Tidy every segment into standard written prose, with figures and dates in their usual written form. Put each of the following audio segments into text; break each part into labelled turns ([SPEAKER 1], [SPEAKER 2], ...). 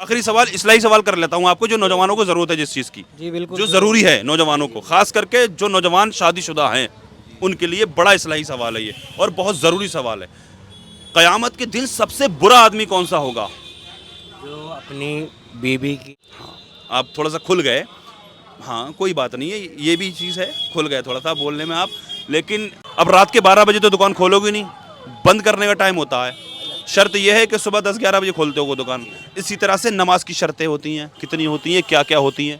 [SPEAKER 1] آخری سوال اصلاحی سوال کر لیتا ہوں آپ کو, جو نوجوانوں کو ضرورت ہے جس چیز کی,
[SPEAKER 2] جی بالکل,
[SPEAKER 1] جو ضروری ہے نوجوانوں کو, خاص کر کے جو نوجوان شادی شدہ ہیں ان کے لیے بڑا اصلاحی سوال ہے یہ, اور بہت ضروری سوال ہے. قیامت کے دن سب سے برا آدمی کون سا ہوگا؟
[SPEAKER 2] جو اپنی بیوی کی.
[SPEAKER 1] آپ تھوڑا سا کھل گئے, ہاں کوئی بات نہیں ہے, یہ بھی چیز ہے, کھل گئے تھوڑا سا بولنے میں آپ. لیکن اب رات کے 12 بجے تو دکان کھولو گی نہیں, بند کرنے کا ٹائم ہوتا ہے. شرط یہ ہے کہ صبح 10-11 بجے کھولتے ہو وہ دکان. اسی طرح سے نماز کی شرطیں ہوتی ہیں, کتنی ہوتی ہیں, کیا کیا ہوتی ہیں؟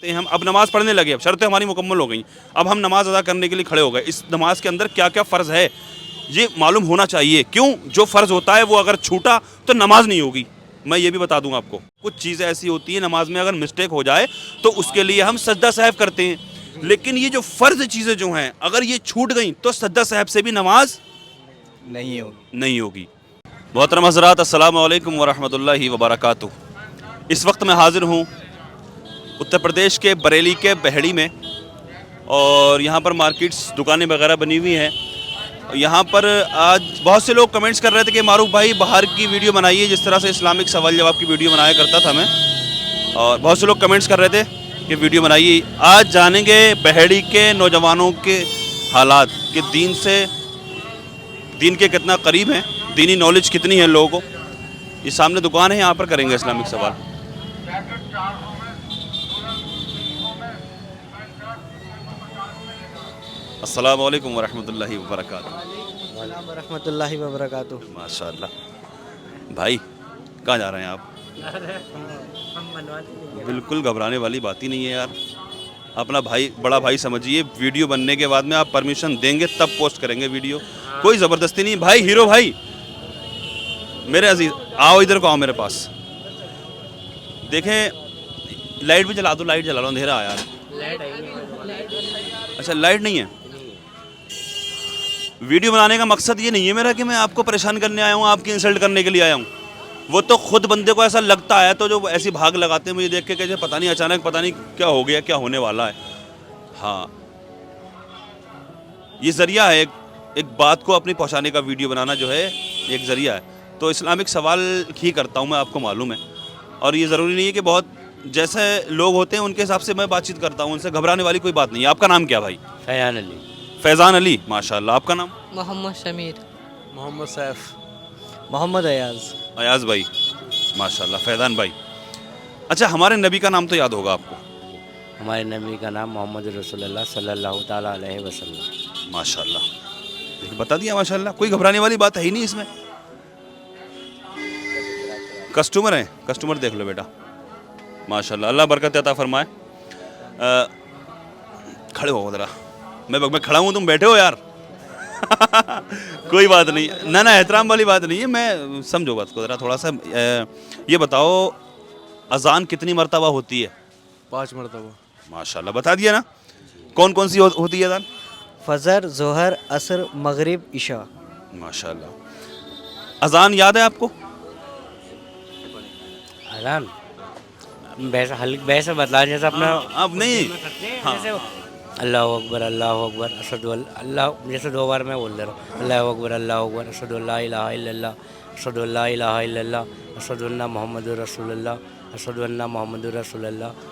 [SPEAKER 1] ہم اب نماز پڑھنے لگے, اب شرطیں ہماری مکمل ہو گئیں, اب ہم نماز ادا کرنے کے لیے کھڑے ہو گئے. اس نماز کے اندر کیا کیا فرض ہے یہ معلوم ہونا چاہیے. کیوں؟ جو فرض ہوتا ہے وہ اگر چھوٹا تو نماز نہیں ہوگی. میں یہ بھی بتا دوں آپ کو, کچھ چیزیں ایسی ہوتی ہیں نماز میں اگر مسٹیک ہو جائے تو اس کے لیے ہم سجدہ صاحب کرتے ہیں, لیکن یہ جو فرض چیزیں جو ہیں اگر یہ چھوٹ گئیں تو سجدہ صاحب سے بھی نماز نہیں ہوگی. محترم حضرات, السلام علیکم ورحمۃ اللہ وبرکاتہ. اس وقت میں حاضر ہوں اتر پردیش کے بریلی کے بہڑی میں, اور یہاں پر مارکیٹس, دکانیں وغیرہ بنی ہوئی ہیں. یہاں پر آج بہت سے لوگ کمنٹس کر رہے تھے کہ معروف بھائی باہر کی ویڈیو بنائیے, جس طرح سے اسلامک سوال جواب کی ویڈیو بنایا کرتا تھا میں, اور بہت سے لوگ کمنٹس کر رہے تھے کہ ویڈیو بنائیے. آج جانیں گے بہڑی کے نوجوانوں کے حالات, کہ دین کے کتنا قریب ہیں, دینی نالج کتنی ہے لوگوں کو. یہ سامنے دکان ہے, یہاں پر کریں گے اسلامک سوال. السلام علیکم ورحمۃ اللہ وبرکاتہ.
[SPEAKER 2] السلام ورحمۃ اللہ وبرکاتہ.
[SPEAKER 1] ماشاء اللہ. بھائی کہاں جا رہے ہیں آپ؟ بالکل گھبرانے والی بات ہی نہیں ہے یار, اپنا بھائی, بڑا بھائی سمجھیے. ویڈیو بننے کے بعد میں آپ پرمیشن دیں گے تب پوسٹ کریں گے ویڈیو, کوئی زبردستی نہیں. بھائی ہیرو بھائی میرے عزیز, آؤ ادھر کو, آؤ میرے پاس. دیکھیں لائٹ بھی جلا دو, لائٹ جلا لو, اندھیرا آیا یار. اچھا لائٹ نہیں ہے. ویڈیو بنانے کا مقصد یہ نہیں ہے میرا کہ میں آپ کو پریشان کرنے آیا ہوں, آپ کی انسلٹ کرنے کے لیے آیا ہوں. وہ تو خود بندے کو ایسا لگتا ہے, تو جو ایسی بھاگ لگاتے ہیں مجھے دیکھ کے کہ پتہ نہیں اچانک پتہ نہیں کیا ہو گیا, کیا ہونے والا ہے. ہاں یہ ذریعہ ہے, ایک بات کو اپنی پہنچانے کا ویڈیو بنانا جو ہے ایک ذریعہ ہے. تو اسلامک سوال ہی کرتا ہوں میں, آپ کو معلوم ہے, اور یہ ضروری نہیں ہے کہ بہت جیسے لوگ ہوتے ہیں ان کے حساب سے میں بات چیت کرتا ہوں, ان سے گھبرانے والی کوئی بات نہیں ہے. آپ کا نام کیا بھائی؟
[SPEAKER 2] فیضان علی.
[SPEAKER 1] فیضان علی, ماشاء اللہ. آپ کا نام؟
[SPEAKER 3] محمد شمیر.
[SPEAKER 2] محمد سیف. محمد ایاز.
[SPEAKER 1] ایاز بھائی, ماشاء اللہ. فیضان بھائی, اچھا ہمارے نبی کا نام تو یاد ہوگا آپ کو.
[SPEAKER 2] ہمارے نبی کا نام محمد رسول اللہ صلی اللہ تعالیٰ علیہ وسلم.
[SPEAKER 1] ماشاء اللہ. بتا دیا ماشاء اللہ, کوئی گھبرانے والی بات ہے ہی نہیں اس میں. کسٹمر ہیں, کسٹمر دیکھ لو بیٹا, ماشاء اللہ. اللہ برکت عطا فرمائے. کھڑے ہو ذرا, میں کھڑا ہوں, تم بیٹھے ہو یار. کوئی بات نہیں, نہ احترام والی بات نہیں ہے, میں سمجھو بات کو ذرا تھوڑا سا. یہ بتاؤ اذان کتنی مرتبہ ہوتی ہے؟
[SPEAKER 4] 5 مرتبہ.
[SPEAKER 1] ماشاء اللہ, بتا دیا نا. کون کون سی ہوتی ہے اذان؟
[SPEAKER 2] فجر, ظہر, عصر, مغرب, عشاء.
[SPEAKER 1] ماشاء اللہ. اذان یاد ہے آپ کو؟
[SPEAKER 2] اذان ویسے بتلا جیسے اپنا
[SPEAKER 1] اب نہیں, ہاں
[SPEAKER 2] اللہ اکبر, اللہ اکبر, اشہد اللہ, جیسے 2 بار میں بول دے رہا ہوں, اللہ اکبر, اللہ اکبر, اشہد لا الہ الا اللہ, اشہد لا الہ الا اللہ, اشہد ان محمد رسول اللہ, اشہد ان محمد رسول اللہ,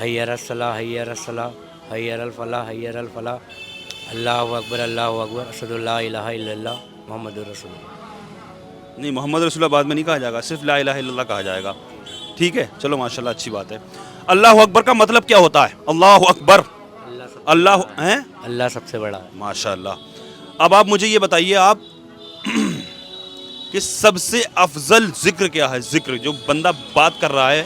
[SPEAKER 2] حی علی الصلاۃ, حی علی الصلاۃ, حی علی الفلاح, حی علی الفلاح, اللہ اکبر, اللہ اکبر, اشہد لا الہ الا اللہ, محمد رسول اللہ.
[SPEAKER 1] نہیں, محمد رسول اللہ بعد میں نہیں کہا جائے گا, صرف لا الہ الا اللہ کہا جائے گا. ٹھیک ہے, چلو ماشاء اللہ, اچھی بات ہے. اللہ اکبر کا مطلب کیا ہوتا ہے؟ اللہ اکبر, اللہ ہیں,
[SPEAKER 2] اللہ سب سے بڑا ہے.
[SPEAKER 1] ماشاء اللہ. اب آپ مجھے یہ بتائیے آپ کہ سب سے افضل ذکر کیا ہے؟ ذکر جو بندہ بات کر رہا ہے,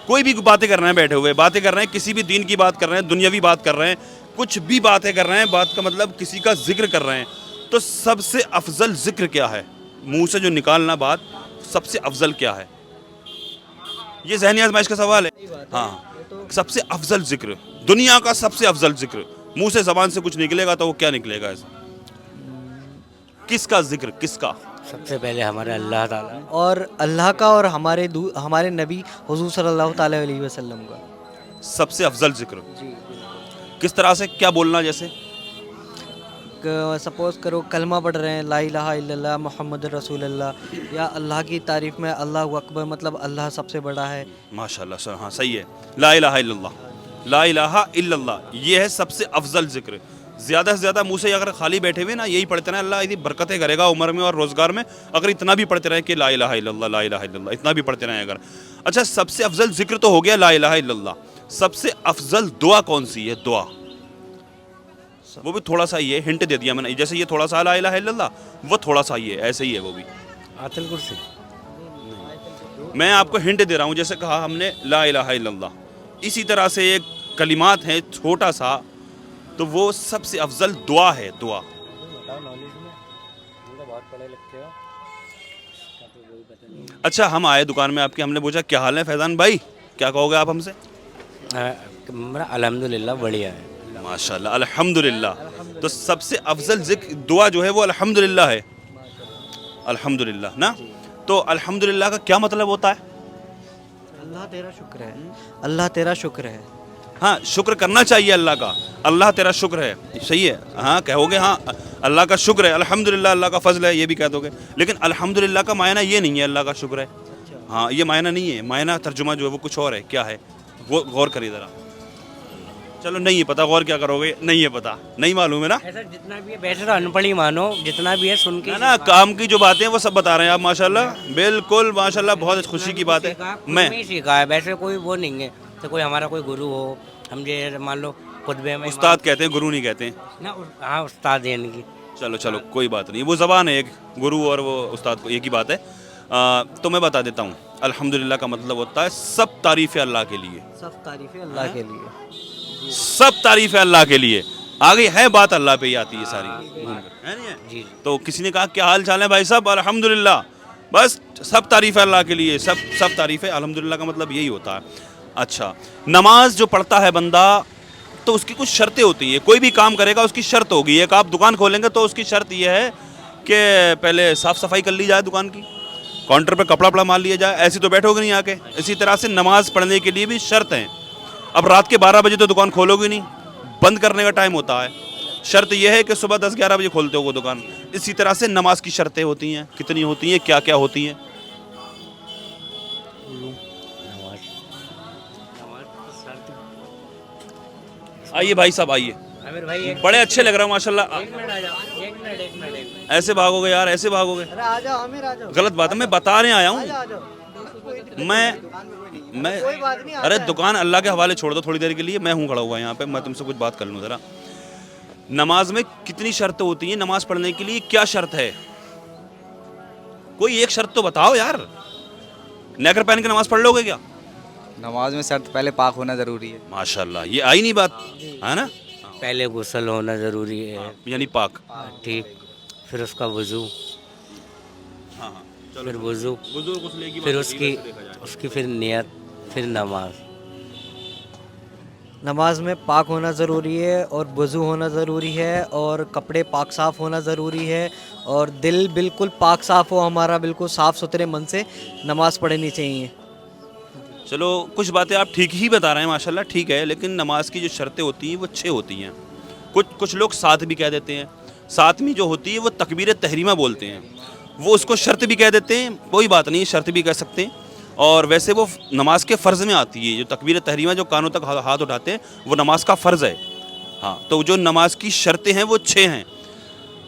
[SPEAKER 1] کوئی بھی باتیں کر رہے ہیں, بیٹھے ہوئے باتیں کر رہے ہیں, کسی بھی دین کی بات کر رہے ہیں, دنیاوی بات کر رہے ہیں, کچھ بھی باتیں کر رہے ہیں, بات کا مطلب کسی کا ذکر کر رہے ہیں, تو سب سے افضل ذکر کیا ہے؟ منہ سے جو نکالنا بات, سب سے افضل کیا ہے؟ یہ ذہنی آزمائش کا سوال ہے. ہاں, سب سے افضل ذکر, دنیا کا سب سے افضل ذکر, منہ سے زبان سے کچھ نکلے گا تو وہ کیا نکلے گا؟ کس کا ذکر, کس کا؟
[SPEAKER 2] سب سے پہلے ہمارے اللہ تعالیٰ,
[SPEAKER 3] اور اللہ کا, اور ہمارے نبی حضور صلی اللہ تعالیٰ علیہ وسلم کا.
[SPEAKER 1] سب سے افضل ذکر کس طرح سے, کیا بولنا؟ جیسے
[SPEAKER 3] सपोज करो कलमा पढ़ रहे हैं, ला इलाहा इल्लल्लाह मोहम्मद रसूलुल्लाह, या अल्लाह की तारीफ़ में अल्लाह अकबर, मतलब अल्लाह सबसे बड़ा है।
[SPEAKER 1] माशाल्लाह सर, हाँ सही है। ला इलाहा इल्लल्लाह, ला इलाहा इल्लल्लाह, ये है सबसे अफजल जिक्र। ज़्यादा से ज़्यादा मुँह से अगर खाली बैठे हुए ना यही पढ़ते रहें, अल्लाह यदि बरकतें करेगा उम्र में और रोज़गार में, अगर इतना भी पढ़ते रहें कि ला इलाहा इल्लल्लाह, ला इलाहा इल्लल्लाह, इतना भी पढ़ते रहें अगर। अच्छा, सबसे अफजल जिक्र तो हो गया ला इलाहा इल्लल्लाह, सबसे अफजल दुआ कौन सी है? दुआ वो भी थोड़ा सा ये हिंट दे दिया मैंने, जैसे ये थोड़ा सा ला इलाहा इल्लल्लाह, वो थोड़ा सा ये ऐसे ही है वो भी।
[SPEAKER 2] आतल कुर्सी।
[SPEAKER 1] मैं आपको हिंट दे रहा हूँ, जैसे कहा हमने ला इलाहा इल्लल्लाह, इसी तरह से एक कलिमात है छोटा सा, तो वो सबसे अफजल दुआ है, दुआ। अच्छा, हम आए दुकान में आपके, हमने पूछा क्या हाल है फैज़ान भाई, क्या कहोगे आप हमसे?
[SPEAKER 2] अल्हम्दुलिल्लाह बढ़िया है।
[SPEAKER 1] माशाल्लाह, अल्हम्दुलिल्लाह। तो सबसे अफजल जिक्र दुआ जो है वो अल्हम्दुलिल्लाह है, अल्हम्दुलिल्लाह ना। तो अल्हम्दुलिल्लाह का क्या मतलब होता है?
[SPEAKER 3] अल्लाह तेरा शुक्र है, अल्लाह तेरा शुक्र है।
[SPEAKER 1] हाँ, शुक्र करना चाहिए अल्लाह का, अल्लाह तेरा शुक्र है, सही है। हाँ कहोगे, हाँ अल्लाह का शुक्र है, अल्हम्दुलिल्लाह अल्लाह का फजल है, ये भी कह दोगे। लेकिन अल्हम्दुलिल्लाह का मायना ये नहीं है अल्लाह का शुक्र है, हाँ ये मायना नहीं है, मायना तर्जुमा जो है वो कुछ और है। क्या है वो गौर करिए ज़रा। चलो नहीं है पता, गौर क्या करोगे? नहीं है पता, नहीं मालूम है ना।
[SPEAKER 2] ऐसा जितना भी है, वैसे तो अनपढ़ ही मानो, जितना भी है सुन के
[SPEAKER 1] है ना, काम की जो बातें हैं वो सब बता रहे हैं आप, माशाल्लाह, बिल्कुल माशाल्लाह, बहुत खुशी की बात है। मैं
[SPEAKER 2] सीखा है, वैसे कोई वो नहीं है तो कोई हमारा कोई गुरु हो, हम ये मान लो खुतबे में
[SPEAKER 1] उस्ताद कहते हैं, गुरु नहीं कहते हैं
[SPEAKER 2] ना। हाँ उस्ताद है इनकी।
[SPEAKER 1] चलो चलो कोई बात नहीं, वो ज़बान है एक, गुरु और वो उस्ताद को एक ही बात है। तो मैं बता देता हूँ, अल्हम्दुलिल्लाह का मतलब होता है सब तारीफ़ें अल्लाह के लिए,
[SPEAKER 3] सब तारीफ़ें अल्लाह के लिए,
[SPEAKER 1] सब तारीफ़ें अल्लाह के लिए। आगे है बात अल्लाह पे ही आती है सारी, है नहीं है?
[SPEAKER 2] जी।
[SPEAKER 1] तो किसी ने कहा क्या हाल चाल है भाई साहब? अल्हम्दुलिल्लाह, बस सब तारीफ़ें अल्लाह के लिए, सब तारीफ़ें, अल्हम्दुलिल्लाह का मतलब यही होता है। अच्छा, नमाज जो पढ़ता है बंदा तो उसकी कुछ शर्तें होती हैं, कोई भी काम करेगा उसकी शर्त होगी। एक आप दुकान खोलेंगे तो उसकी शर्त यह है कि पहले साफ़ सफाई कर ली जाए दुकान की, काउंटर पे कपड़ा वपड़ा मार लिया जाए, ऐसे तो बैठोगे नहीं आके। इसी तरह से नमाज पढ़ने के लिए भी शर्त हैं। अब रात के 12 बजे तो दुकान खोलोगे नहीं, बंद करने का टाइम होता है, शर्त यह है कि सुबह 10-11 बजे खोलते हो वो दुकान। इसी तरह से नमाज की शर्तें होती हैं, कितनी होती हैं, क्या क्या होती हैं? आइए भाई साहब आइए,
[SPEAKER 2] आमिर भाई
[SPEAKER 1] बड़े अच्छे लग रहे हो माशाल्लाह।
[SPEAKER 2] एक मिनट आ जाओ, एक मिनट।
[SPEAKER 1] ऐसे भागोगे यार, ऐसे भागोगे,
[SPEAKER 3] अरे आ जाओ आमिर, आ जाओ,
[SPEAKER 1] गलत बात है। मैं बताने आया हूँ,
[SPEAKER 3] आ जाओ,
[SPEAKER 1] मैं
[SPEAKER 3] कोई बात नहीं।
[SPEAKER 1] अरे दुकान अल्लाह के हवाले छोड़ दो थोड़ी देर के लिए, मैं हूँ खड़ा हुआ यहाँ पे, मैं तुमसे कुछ बात कर लूँ ज़रा। नमाज में कितनी शर्तें होती हैं? नमाज पढ़ने के लिए क्या शर्त है? कोई एक शर्त तो बताओ यार। नेकर पहन के नमाज पढ़ लोगे क्या?
[SPEAKER 4] नमाज में शर्त पहले पाक होना ज़रूरी है।
[SPEAKER 1] माशाल्लाह, ये आई नहीं बात, है ना?
[SPEAKER 2] पहले गुस्ल होना ज़रूरी है,
[SPEAKER 1] यानी पाक,
[SPEAKER 2] ठीक, फिर उसका वज़ू,
[SPEAKER 1] हाँ हाँ,
[SPEAKER 2] फिर वज़ू,
[SPEAKER 1] बुजुर्ग गुस्ले की
[SPEAKER 2] फिर
[SPEAKER 1] बात होती है, वैसे देखा जाए।
[SPEAKER 2] उसकी फिर नियत, फिर नमाज।
[SPEAKER 3] नमाज में पाक होना ज़रूरी है, और वज़ू होना ज़रूरी है, और कपड़े पाक साफ़ होना ज़रूरी है, और दिल बिल्कुल पाक साफ़ हो हमारा, बिल्कुल साफ़ सुथरे मन से नमाज पढ़नी चाहिए।
[SPEAKER 1] चलो कुछ बातें आप ठीक ही बता रहे हैं माशाल्लाह, ठीक है, लेकिन नमाज की जो शर्तें होती हैं वो 6 होती हैं। कुछ लोग 7 भी कह देते हैं। 7वीं जो होती है वो तकबीर तहरीमा बोलते हैं, वो उसको शर्त भी कह देते हैं, कोई बात नहीं, शर्त भी कह सकते हैं। और वैसे वो नमाज के फ़र्ज़ में आती है, जो तकबीर तहरीमा जो कानों तक हाथ उठाते हैं वो नमाज का फ़र्ज़ है। हाँ, तो जो नमाज की शर्तें हैं वो 6 हैं।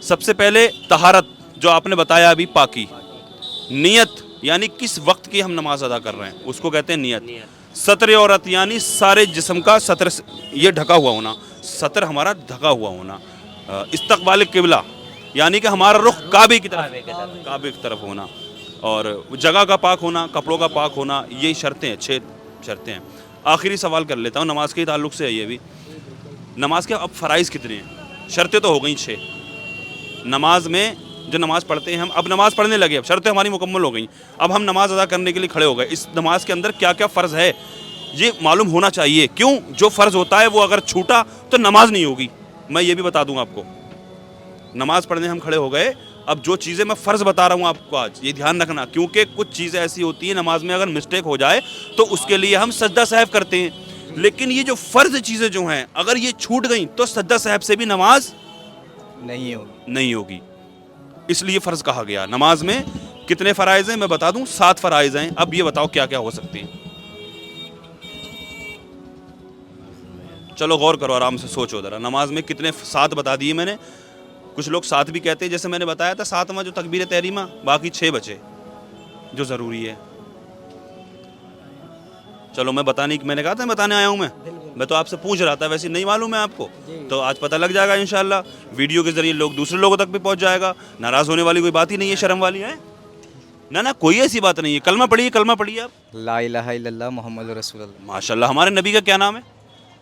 [SPEAKER 1] सबसे पहले तहारत, जो आपने बताया अभी, पाकी। नियत, यानी किस वक्त की हम नमाज अदा कर रहे हैं उसको कहते हैं नियत। सतर औरत, यानी सारे जिस्म का सतर ये ढका हुआ होना, सतर हमारा ढका हुआ होना। इस्तकबाल किबला, यानी कि हमारा रुख काबे की तरफ होना, और जगह का पाक होना, कपड़ों का पाक होना, यही शर्तें हैं, 6 शर्तें हैं। आखिरी सवाल कर लेता हूँ, नमाज के ताल्लुक़ से है ये भी। नमाज के अब फ़राइज़ कितने हैं? शर्तें तो हो गई 6। नमाज में जो नमाज़ पढ़ते हैं हम, अब नमाज़ पढ़ने लगे, अब शर्तें हमारी मुकम्मल हो गई, अब हम नमाज़ अदा करने के लिए खड़े हो गए। इस नमाज के अंदर क्या क्या फ़र्ज़ है ये मालूम होना चाहिए। क्यों? जो फ़र्ज़ होता है वो अगर छूटा तो नमाज नहीं होगी। मैं ये भी बता दूंगा आपको। नमाज़ पढ़ने हम खड़े हो गए, अब जो चीज़ें मैं फ़र्ज़ बता रहा हूँ आपको आज, ये ध्यान रखना, क्योंकि कुछ चीज़ें ऐसी होती हैं नमाज में अगर मिस्टेक हो जाए तो उसके लिए हम सजदा साहब करते हैं। लेकिन ये जो फ़र्ज़ चीज़ें जो हैं, अगर ये छूट गई तो सजदा साहब से भी नमाज
[SPEAKER 4] नहीं होगी।
[SPEAKER 1] नहीं होगी, इसलिए फ़र्ज़ कहा गया। नमाज में कितने फ़राइज़ हैं मैं बता दूं, 7 फ़राइज़ हैं। अब ये बताओ क्या क्या हो सकती हैं। चलो गौर करो, आराम से सोचो ज़रा। नमाज में कितने 7 बता दिए मैंने। कुछ लोग 7 भी कहते हैं, जैसे मैंने बताया था 7वां जो तकबीर तहरीमा, बाकी 6 बचे जो ज़रूरी है। चलो मैं बताने की, मैंने कहा था बताने आया हूँ मैं तो आपसे पूछ रहा था, वैसे नहीं मालूम है आपको, तो आज पता लग जाएगा इंशाल्लाह। वीडियो के ज़रिए लोग दूसरे लोगों तक भी पहुँच जाएगा। नाराज़ होने वाली कोई बात ही नहीं है, शर्म वाली है ना, ना कोई ऐसी बात नहीं है। कलमा पढ़िए आप।
[SPEAKER 4] ला इलाहा इल्लल्लाह मोहम्मद रसूलुल्लाह।
[SPEAKER 1] माशाल्लाह। हमारे नबी का क्या नाम है?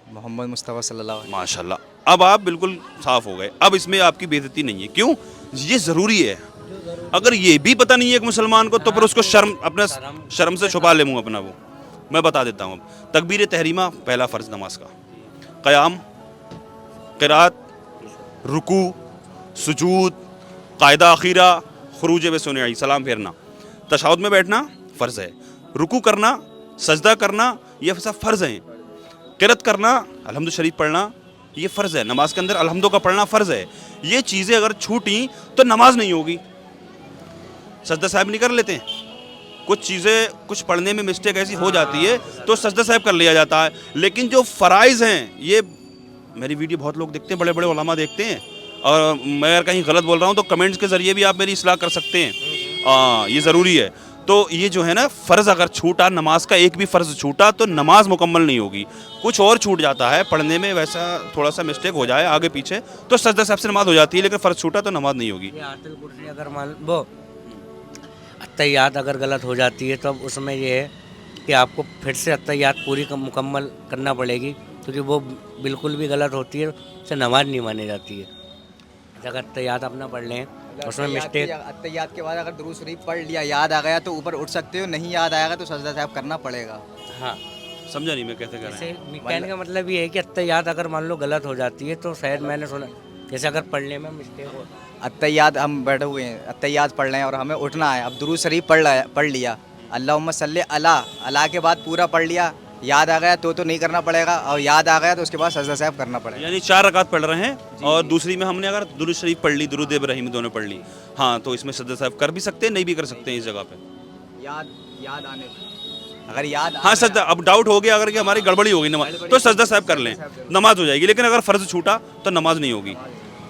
[SPEAKER 4] मोहम्मद मुस्तफ़ा सल्लल्लाहु अलैहि
[SPEAKER 1] माशाल्लाह। अब आप बिल्कुल साफ हो गए, अब इसमें आपकी बेइज्जती नहीं है। क्यों? ये ज़रूरी है। अगर ये भी पता नहीं है एक मुसलमान को, तो फिर उसको शर्म से छुपा ले मुँह अपना। वो मैं बता देता हूँ। अब तकबीर तहरीमा पहला फ़र्ज़ नमाज का, क़याम, क़िरात, रुकू, सुजूद, क़ायदा अखीरा, खुरूज बसुनई, सलाम फेरना, तशहुद में बैठना फ़र्ज़ है, रुकू करना, सजदा करना, ये सब फ़र्ज़ हैं। क़िरात करना, अलहम्दु शरीफ पढ़ना, ये फ़र्ज़ है। नमाज के अंदर अलहम्दु का पढ़ना फ़र्ज़ है। ये चीज़ें अगर छूटी तो नमाज नहीं होगी। सजदा साहिब नहीं कर लेते हैं, कुछ चीज़ें कुछ पढ़ने में मिस्टेक ऐसी हो जाती है तो सजदा साहिब कर लिया जाता है। लेकिन जो फ़राइज़ हैं, ये मेरी वीडियो बहुत लोग देखते हैं, बड़े बड़े उलमा देखते हैं, और मैं अगर कहीं गलत बोल रहा हूँ तो कमेंट्स के ज़रिए भी आप मेरी इस्लाह कर सकते हैं। ये ज़रूरी है। तो ये जो है ना, फ़र्ज़ अगर छूटा, नमाज का एक भी फ़र्ज़ छूटा तो नमाज मुकम्मल नहीं होगी। कुछ और छूट जाता है पढ़ने में, वैसा थोड़ा सा मिस्टेक हो जाए आगे पीछे तो सजदा साहिब से नमाज हो जाती है, लेकिन फ़र्ज़ छूटा तो नमाज नहीं होगी।
[SPEAKER 2] आयतुल कुर्सी अगर मान वो अत्तहियात अगर गलत हो जाती है तो अब उसमें ये है कि आपको फिर से अत्तहियात पूरी मुकम्मल करना पड़ेगी, क्योंकि वो बिल्कुल भी गलत होती है उससे नमाज नहीं मानी जाती है। अगर अत्तहियात अपना पढ़ लें, उसमें मिस्टेक,
[SPEAKER 4] अत्तहियात के बाद अगर दुरूद शरीफ पढ़ लिया, याद आ गया तो ऊपर उठ सकते हो, नहीं याद आएगा तो सजदा साहिब करना पड़ेगा।
[SPEAKER 2] हाँ
[SPEAKER 1] समझा नहीं मैं कैसे कर रहा हूँ।
[SPEAKER 2] कहने का मतलब ये है कि अत्तहियात अगर मान लो गलत हो जाती है तो शायद मैंने सुना जैसे अगर पढ़ने में मिस्टेक हो,
[SPEAKER 4] अत्तहियात हम बैठे हुए हैं, अत्तहियात पढ़ रहे हैं और हमें उठना है। अब दुरूद शरीफ पढ़ लिया, अल्लाहुम्मा सल्ली अला के बाद पूरा पढ़ लिया, याद आ गया तो नहीं करना पड़ेगा, और याद आ गया तो उसके बाद सजदा साहिब करना पड़ेगा।
[SPEAKER 1] यानी 4 रकात पढ़ रहे हैं और दूसरी में हमने अगर दुरूद शरीफ पढ़ ली, दुरूद इब्राहिम दोनों पढ़ ली, हाँ, तो इसमें सजदा साहिब कर भी सकते हैं, नहीं भी कर सकते हैं इस जगह पे।
[SPEAKER 4] याद आने पे अगर याद
[SPEAKER 1] हाँ सजदा, अब डाउट हो गया अगर कि हमारी गड़बड़ी होगी नमाज, तो सजदा साहिब कर लें, नमाज हो जाएगी। लेकिन अगर फ़र्ज़ छूटा तो नमाज नहीं होगी।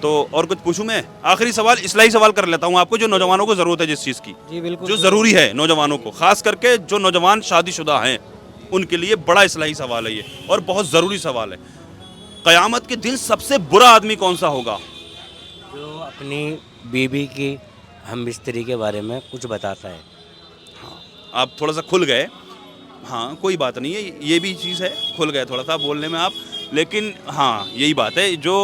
[SPEAKER 1] तो और कुछ पूछूं मैं? आखिरी सवाल, इस्लाही सवाल कर लेता हूँ आपको, जो नौजवानों को ज़रूरत है जिस चीज़ की,
[SPEAKER 3] जी बिल्कुल,
[SPEAKER 1] जो ज़रूरी है नौजवानों को, ख़ास करके जो नौजवान शादीशुदा हैं उनके लिए बड़ा इस्लाही सवाल है ये, और बहुत ज़रूरी सवाल है। क़यामत के दिन सबसे बुरा आदमी कौन सा होगा?
[SPEAKER 2] जो अपनी बीवी की हम बिस्तरी के बारे में कुछ बताता है।
[SPEAKER 1] आप थोड़ा सा खुल गए, हाँ कोई बात नहीं है, ये भी चीज़ है, खुल गए थोड़ा सा बोलने में आप, लेकिन हाँ यही बात है, जो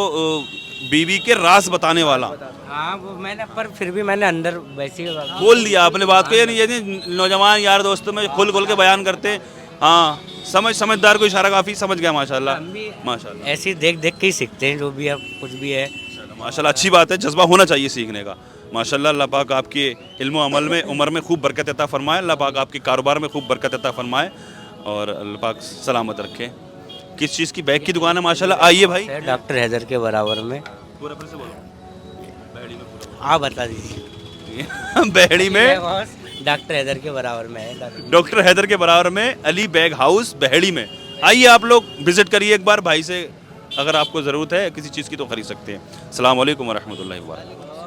[SPEAKER 1] बीवी के राज बताने वाला।
[SPEAKER 2] हाँ वो मैंने, पर फिर भी मैंने अंदर वैसे ही
[SPEAKER 1] बोल दिया आपने बात को, ये नौजवान यार दोस्तों में खुल के बयान करते हैं। हाँ, समझदार को इशारा काफ़ी, समझ गया माशाल्लाह। माशाल्लाह,
[SPEAKER 2] ऐसे देख के ही सीखते हैं, जो भी है कुछ भी है।
[SPEAKER 1] माशाल्लाह, अच्छी बात है, जज्बा होना चाहिए सीखने का। माशाल्लाह, अल्लाह पाक आपके इल्म अमल में, उम्र में खूब बरकत अता फरमाए, अल्लाह पाक आपके कारोबार में खूब बरकत अता फरमाए, और अल्लाह पाक सलामत रखे। किस चीज़ की? बैग की दुकान है माशाल्लाह। आइए भाई।
[SPEAKER 2] डॉक्टर हैदर के बराबर में,
[SPEAKER 1] पूरा फिर से बोलो।
[SPEAKER 2] आप बता दीजिए।
[SPEAKER 1] बहड़ी में
[SPEAKER 2] डॉक्टर हैदर के बराबर में है,
[SPEAKER 1] डॉक्टर हैदर के बराबर में अली बैग हाउस बहड़ी में। आइए आप लोग विजिट करिए एक बार, भाई से अगर आपको ज़रूरत है किसी चीज़ की तो ख़रीद सकते हैं। अस्सलाम वालेकुम व रहमतुल्लाहि व बरकातहू।